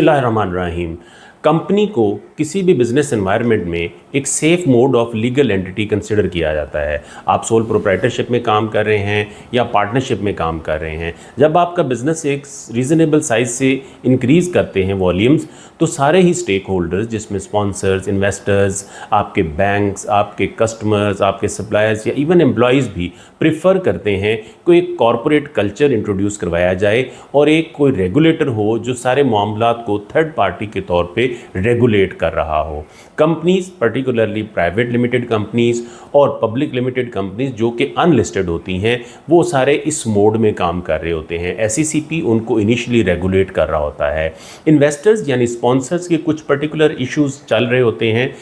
बिस्मिल्लाहिर्रहमानिर्रहीम। कंपनी को किसी भी बिजनेस एनवायरनमेंट में एक safe mode of legal entity consider किया जाता है। आप सोल प्रोप्राइटरशिप में काम कर रहे हैं या पार्टनरशिप में काम कर रहे हैं, जब आपका बिजनेस एक रीज़नेबल साइज से इंक्रीज़ करते हैं वॉल्यूम्स, तो सारे ही स्टेक होल्डर्स जिसमें स्पॉन्सर्स, इन्वेस्टर्स, आपके बैंक्स, आपके कस्टमर्स, आपके सप्लायर्स या इवन एम्प्लॉयज़ भी प्रिफर करते हैं कि एक कॉरपोरेट कल्चर इंट्रोड्यूस करवाया जाए और एक कोई रेगुलेटर हो जो सारे मामलात को थर्ड पार्टी के तौर पे रेगुलेट कर रहा हो। Companies, particularly private limited companies और पब्लिक लिमिटेड कंपनीज जो कि अनलिस्टेड होती हैं, वो सारे इस मोड में काम कर रहे होते हैं। एसईसीपी उनको इनिशियली रेगुलेट कर रहा होता है। इन्वेस्टर्स यानी स्पॉन्सर्स के कुछ पर्टिकुलर इश्यूज चल रहे होते हैं।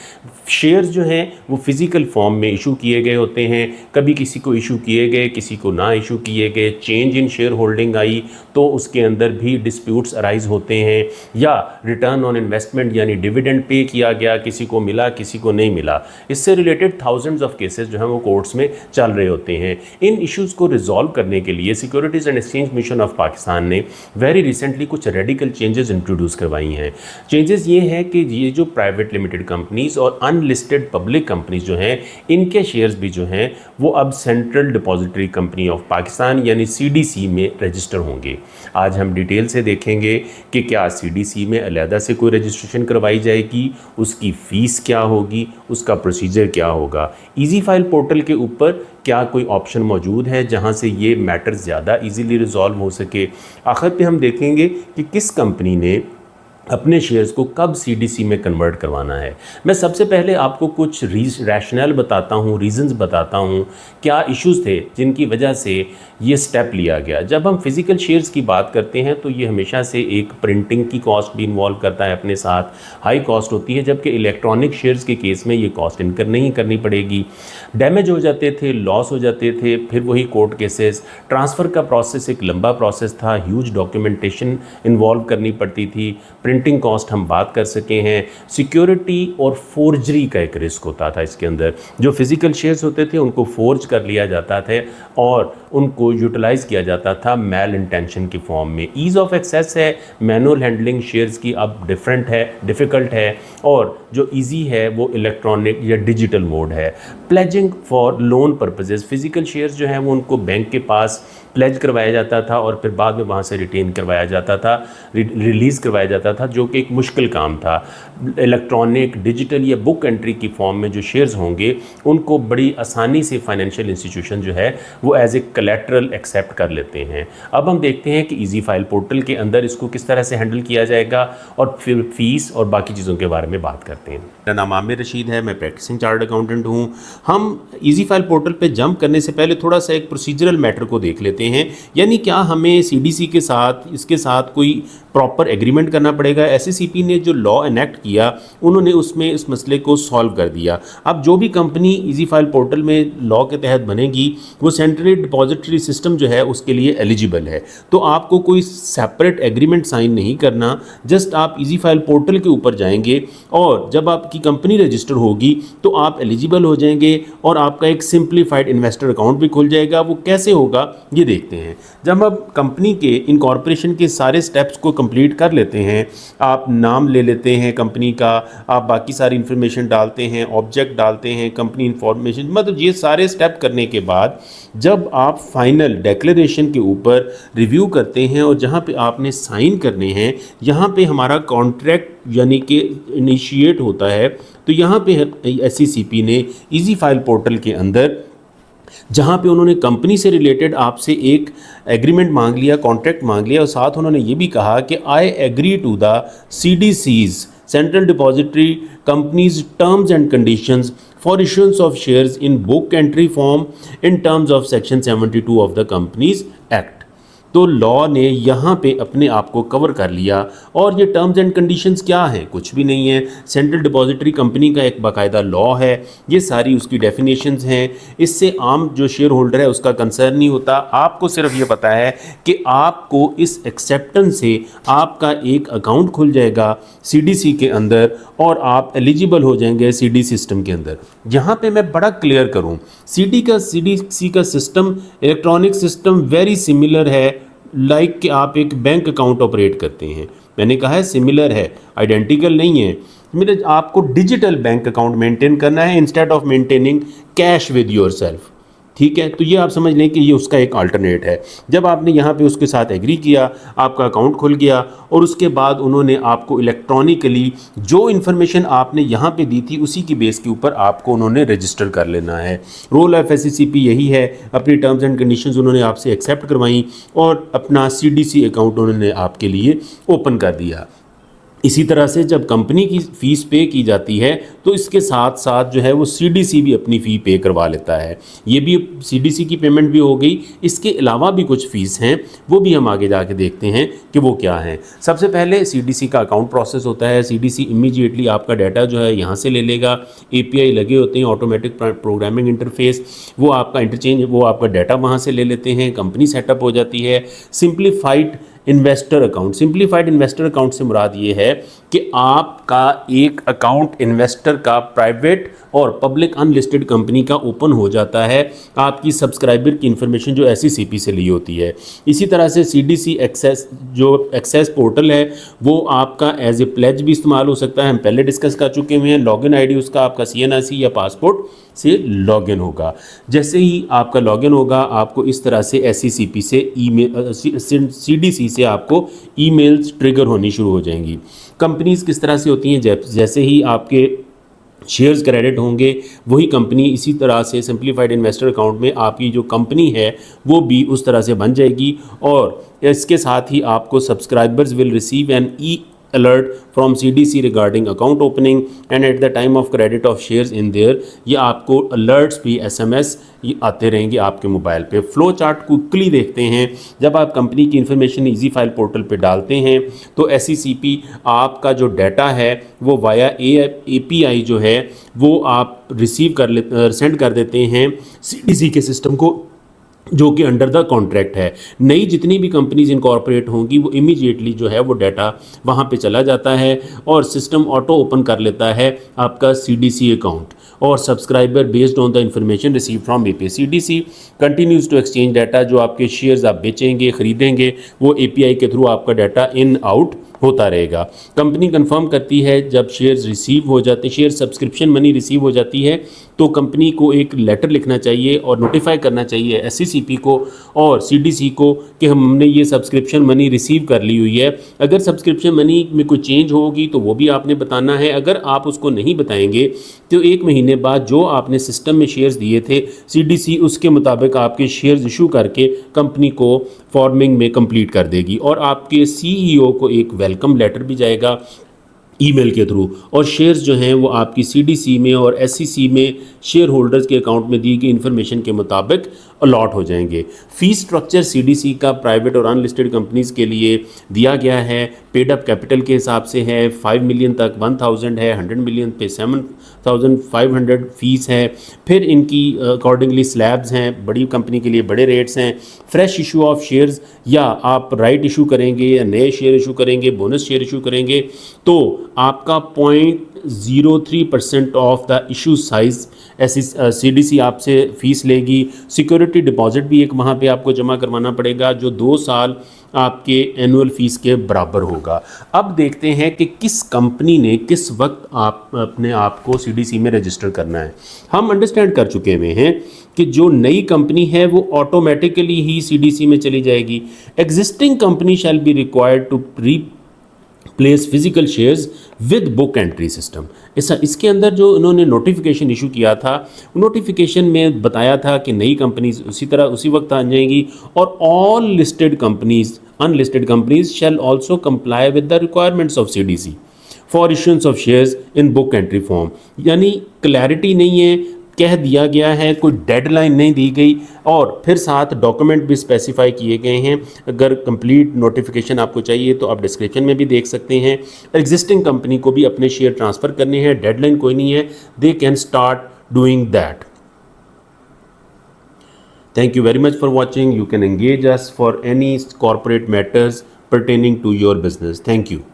शेयर्स जो हैं वो फिजिकल फॉर्म में इशू किए गए होते हैं, कभी किसी को इशू किए गए, किसी को ना इशू किए गए। चेंज इन शेयर होल्डिंग आई तो उसके अंदर भी डिस्प्यूट्स अराइज होते हैं, या रिटर्न ऑन इन्वेस्टमेंट यानी डिविडेंड पे किया गया, किसी को मिला किसी को नहीं मिला। इससे रिलेटेड थाउजेंड्स ऑफ केसेस जो हैं वो कोर्ट्स में चल रहे होते हैं। इन इश्यूज़ को रिजॉल्व करने के लिए securities and exchange mission of Pakistan ने वेरी रिसेंटली कुछ रेडिकल चेंजेस इंट्रोड्यूस करवाई हैं। चेंजेस ये हैं कि ये जो प्राइवेट लिमिटेड कंपनीज और अनलिस्टेड पब्लिक कंपनीज जो हैं, इनके शेयर्स भी जो हैं वो अब central depository company of Pakistan यानी सीडीसी में रजिस्टर होंगे। आज हम डिटेल से देखेंगे कि क्या सीडीसी में अलहदा से कोई रजिस्ट्रेशन करवाई जाएगी, उसकी फ़ीस क्या होगी, उसका प्रोसीजर क्या होगा। इजी फाइल पोर्टल के ऊपर क्या कोई ऑप्शन मौजूद है जहां से ये मैटर ज़्यादा इजीली रिजॉल्व हो सके। आखिर पे हम देखेंगे कि किस कंपनी ने अपने शेयर्स को कब सीडीसी में कन्वर्ट करवाना है। मैं सबसे पहले आपको कुछ रैशनल बताता हूँ, रीज़न्स बताता हूँ, क्या इश्यूज़ थे जिनकी वजह से ये स्टेप लिया गया। जब हम फिज़िकल शेयर्स की बात करते हैं तो ये हमेशा से एक प्रिंटिंग की कॉस्ट भी इन्वॉल्व करता है, अपने साथ हाई कॉस्ट होती है, जबकि इलेक्ट्रॉनिक शेयर्स के केस में ये कॉस्ट इनकर नहीं करनी पड़ेगी। डैमेज हो जाते थे, लॉस हो जाते थे, फिर वही कोर्ट केसेस। ट्रांसफ़र का प्रोसेस एक लंबा प्रोसेस था, ह्यूज डॉक्यूमेंटेशन इन्वॉल्व करनी पड़ती थी। प्रिंटिंग कॉस्ट हम बात कर सके हैं। सिक्योरिटी और फोर्जरी का एक रिस्क होता था इसके अंदर। जो फिज़िकल शेयर्स होते थे उनको फोर्ज कर लिया जाता था और उनको यूटिलाइज़ किया जाता था मैल इंटेंशन की फॉर्म में। ईज़ ऑफ एक्सेस है, मैनुअल हैंडलिंग शेयर्स की अब डिफ़िकल्ट है, और जो इजी है वो इलेक्ट्रॉनिक या डिजिटल मोड है। Pledging for loan purposes, physical shares जो हैं वो उनको बैंक के पास प्लेज करवाया जाता था और फिर बाद में वहाँ से रिटेन करवाया जाता था, रिलीज़ करवाया जाता था, जो कि एक मुश्किल काम था। इलेक्ट्रॉनिक, डिजिटल या बुक एंट्री की फॉर्म में जो शेयर्स होंगे उनको बड़ी आसानी से फाइनेंशियल इंस्टीट्यूशन जो है वो एज ए कलेक्ट्रल एक्सेप्ट कर लेते हैं। अब हम देखते हैं कि इजी फाइल पोर्टल के अंदर इसको किस तरह से हैंडल किया जाएगा और फिर फीस और बाकी चीज़ों के बारे में बात करते हैं। मेरा नाम आमिर रशीद है, मैं प्रैक्टिसिंग चार्टर्ड अकाउंटेंट हूँ। हम इजी फाइल पोर्टल पे जंप करने से पहले थोड़ा सा एक प्रोसीजरल मैटर को देख लेते हैं, यानी क्या हमें सीडीसी के साथ इसके साथ कोई प्रॉपर एग्रीमेंट करना पड़ेगा। एसईसीपी ने जो लॉ एनेक्ट किया उन्होंने उसमें इस मसले को सॉल्व कर दिया। अब जो भी कंपनी इजी फाइल पोर्टल में लॉ के तहत बनेगी वो सेंट्रल डिपॉजिटरी सिस्टम जो है उसके लिए एलिजिबल है, तो आपको कोई सेपरेट एग्रीमेंट साइन नहीं करना। जस्ट आप इजी फाइल पोर्टल के ऊपर जाएंगे और जब आपकी कंपनी रजिस्टर होगी तो आप एलिजिबल हो जाएंगे और आपका एक सिंप्लीफाइड इन्वेस्टर अकाउंट भी खुल जाएगा। वो कैसे होगा ये देखते हैं। जब आप कंपनी के इनकॉर्पोरेशन के सारे स्टेप्स को कंप्लीट कर लेते हैं, आप नाम ले लेते हैं कंपनी का, आप बाकी सारी इन्फॉर्मेशन डालते हैं, ऑब्जेक्ट डालते हैं, कंपनी इन्फॉर्मेशन, मतलब ये सारे स्टेप करने के बाद जब आप फाइनल डिक्लेरेशन के ऊपर रिव्यू करते हैं और जहाँ पे आपने साइन करने हैं, यहाँ पे हमारा कॉन्ट्रैक्ट यानी कि इनिशिएट होता है। तो यहाँ पे एसईसीपी ने इजी फाइल पोर्टल के अंदर जहाँ पे उन्होंने कंपनी से रिलेटेड आपसे एक एग्रीमेंट मांग लिया, कॉन्ट्रैक्ट मांग लिया, और साथ उन्होंने ये भी कहा कि I agree to the CDC's central depository companies terms and conditions for issuance of shares in book entry form in terms of section 72 of the companies act. तो लॉ ने यहाँ पे अपने आप को कवर कर लिया। और ये टर्म्स एंड कंडीशंस क्या हैं? कुछ भी नहीं है। सेंट्रल डिपॉजिटरी कंपनी का एक बाकायदा लॉ है, ये सारी उसकी डेफिनेशंस हैं। इससे आम जो शेयर होल्डर है उसका कंसर्न नहीं होता। आपको सिर्फ ये पता है कि आपको इस एक्सेप्टेंस से आपका एक अकाउंट खुल जाएगा सीडीसी के अंदर और आप एलिजिबल हो जाएंगे सीडी सिस्टम के अंदर। यहाँ पे मैं बड़ा क्लियर करूँ, सीडीसी का system, electronic system very similar है, लाइक कि आप एक बैंक अकाउंट ऑपरेट करते हैं। मैंने कहा है सिमिलर है, आइडेंटिकल नहीं है। मेरे आपको डिजिटल बैंक अकाउंट मेंटेन करना है instead of maintaining cash with yourself. ठीक है, तो ये आप समझ लें कि ये उसका एक अल्टरनेट है। जब आपने यहाँ पे उसके साथ एग्री किया, आपका अकाउंट खुल गया और उसके बाद उन्होंने आपको इलेक्ट्रॉनिकली जो इन्फॉर्मेशन आपने यहाँ पे दी थी उसी की बेस के ऊपर आपको उन्होंने रजिस्टर कर लेना है। रोल ऑफ एससीसीपी यही है, अपनी टर्म्स एंड कंडीशंस उन्होंने आपसे एक्सेप्ट करवाई और अपना सीडीसी अकाउंट उन्होंने आपके लिए ओपन कर दिया। इसी तरह से जब कंपनी की फ़ीस पे की जाती है तो इसके साथ साथ जो है वो सीडीसी भी अपनी फ़ी पे करवा लेता है। ये भी सीडीसी की पेमेंट भी हो गई। इसके अलावा भी कुछ फ़ीस हैं, वो भी हम आगे जाके देखते हैं कि वो क्या हैं। सबसे पहले सीडीसी का अकाउंट प्रोसेस होता है। सीडीसी इमीडिएटली आपका डाटा जो है यहाँ से ले लेगा। एपीआई लगे होते हैं, ऑटोमेटिक प्रोग्रामिंग इंटरफेस, वो आपका इंटरचेंज, वो आपका डाटा वहाँ से ले लेते हैं। कंपनी सेटअप हो जाती है। Simplified investor account, simplified investor account से मुराद ये है कि आपका एक अकाउंट इन्वेस्टर का प्राइवेट और पब्लिक अनलिस्टेड कंपनी का ओपन हो जाता है आपकी सब्सक्राइबर की इन्फॉर्मेशन जो एससीसीपी से ली होती है। इसी तरह से सीडीसी एक्सेस, जो एक्सेस पोर्टल है, वो आपका एज ए प्लेज भी इस्तेमाल हो सकता है। हम पहले डिस्कस कर चुके हुए हैं। लॉगिन आईडी उसका आपका सीएनआईसी या पासपोर्ट से लॉगिन होगा। जैसे ही आपका लॉगिन होगा आपको इस तरह से एससीसीपी से ईमेल, सीडीसी से आपको ईमेल्स ट्रिगर होनी शुरू हो जाएंगी। कंपनीज किस तरह से होती हैं, जैसे ही आपके शेयर्स क्रेडिट होंगे वही कंपनी इसी तरह से सिंप्लीफाइड इन्वेस्टर अकाउंट में आपकी जो कंपनी है वो भी उस तरह से बन जाएगी। और इसके साथ ही आपको subscribers will receive an E alert from CDC regarding account opening and at the time of credit of shares in there, ये आपको alerts भी SMS ये आते रहेंगे आपके मोबाइल पे। फ्लो चार्ट क्विकली देखते हैं। जब आप कंपनी की इन्फॉर्मेशन इजी फाइल पोर्टल पे डालते हैं तो SCCP आपका जो डाटा है वो वाया API जो है वो आप रिसीव कर सेंड कर देते हैं CDC के सिस्टम को, जो कि अंडर द कॉन्ट्रैक्ट है। नई जितनी भी कंपनीज इनकॉर्पोरेट होंगी वो इमीडिएटली जो है वो डाटा वहाँ पे चला जाता है और सिस्टम ऑटो ओपन कर लेता है आपका सीडीसी अकाउंट। और subscriber based on the information receive from API, CDC continues to exchange data. जो आपके शेयर्स आप बेचेंगे खरीदेंगे वो एपीआई के थ्रू आपका डाटा इन आउट होता रहेगा। कंपनी कंफर्म करती है जब शेयर्स रिसीव हो जाते, शेयर सब्सक्रिप्शन मनी रिसीव हो जाती है तो कंपनी को एक लेटर लिखना चाहिए और नोटिफाई करना चाहिए एससीसीपी को और सीडीसी को कि हमने ये सब्सक्रिप्शन मनी रिसीव कर ली हुई है। अगर सब्सक्रिप्शन मनी में कोई चेंज होगी तो वो भी आपने बताना है। अगर आप उसको नहीं बताएंगे तो 1 महीने बाद जो आपने सिस्टम में शेयर्स दिए थे सीडीसी उसके मुताबिक आपके शेयर्स इशू करके कंपनी को फॉर्मिंग में कंप्लीट कर देगी और आपके सीईओ को एक वेलकम लेटर भी जाएगा ईमेल के थ्रू और शेयर्स जो हैं वो आपकी सीडीसी में और एससीसी में शेयर होल्डर्स के अकाउंट में दी गई इन्फॉर्मेशन के मुताबिक अलॉट हो जाएंगे। फीस स्ट्रक्चर सीडीसी का प्राइवेट और अनलिस्टेड कंपनीज के लिए दिया गया है। पेड अप कैपिटल के हिसाब से है, 5 मिलियन तक 1000 है, 100 मिलियन पे 7500 फीस है। फिर इनकी अकॉर्डिंगली स्लैब्स हैं, बड़ी कंपनी के लिए बड़े रेट्स हैं। फ्रेश इशू ऑफ शेयर्स या आप राइट इशू करेंगे या नए शेयर इशू करेंगे, बोनस शेयर इशू करेंगे तो आपका 0.03% ऑफ द इशू साइज ऐसी सीडीसी आपसे फ़ीस लेगी। सिक्योरिटी डिपॉजिट भी एक वहाँ पे आपको जमा करवाना पड़ेगा जो 2 साल आपके एनुअल फ़ीस के बराबर होगा। अब देखते हैं कि किस कंपनी ने किस वक्त आप अपने आप को सीडीसी में रजिस्टर करना है। हम अंडरस्टैंड कर चुके हुए हैं कि जो नई कंपनी है वो ऑटोमेटिकली ही सीडीसी में चली जाएगी। Existing company shall be required to place physical shares with book entry system. इसके अंदर जो उन्होंने नोटिफिकेशन इशू किया था, नोटिफिकेशन में बताया था कि नई कंपनीज उसी तरह उसी वक्त आ जाएंगी और all listed companies unlisted companies shell also comply with the requirements of CDC for issuance of shares in book entry form. यानी क्लैरिटी नहीं है, कह दिया गया है, कोई डेडलाइन नहीं दी गई और फिर साथ डॉक्यूमेंट भी स्पेसिफाई किए गए हैं। अगर कंप्लीट नोटिफिकेशन आपको चाहिए तो आप डिस्क्रिप्शन में भी देख सकते हैं। एग्जिस्टिंग कंपनी को भी अपने शेयर ट्रांसफ़र करने हैं, डेडलाइन कोई नहीं है, they can start doing that. Thank you very much for watching. You can engage us for any corporate matters pertaining to your business. Thank you.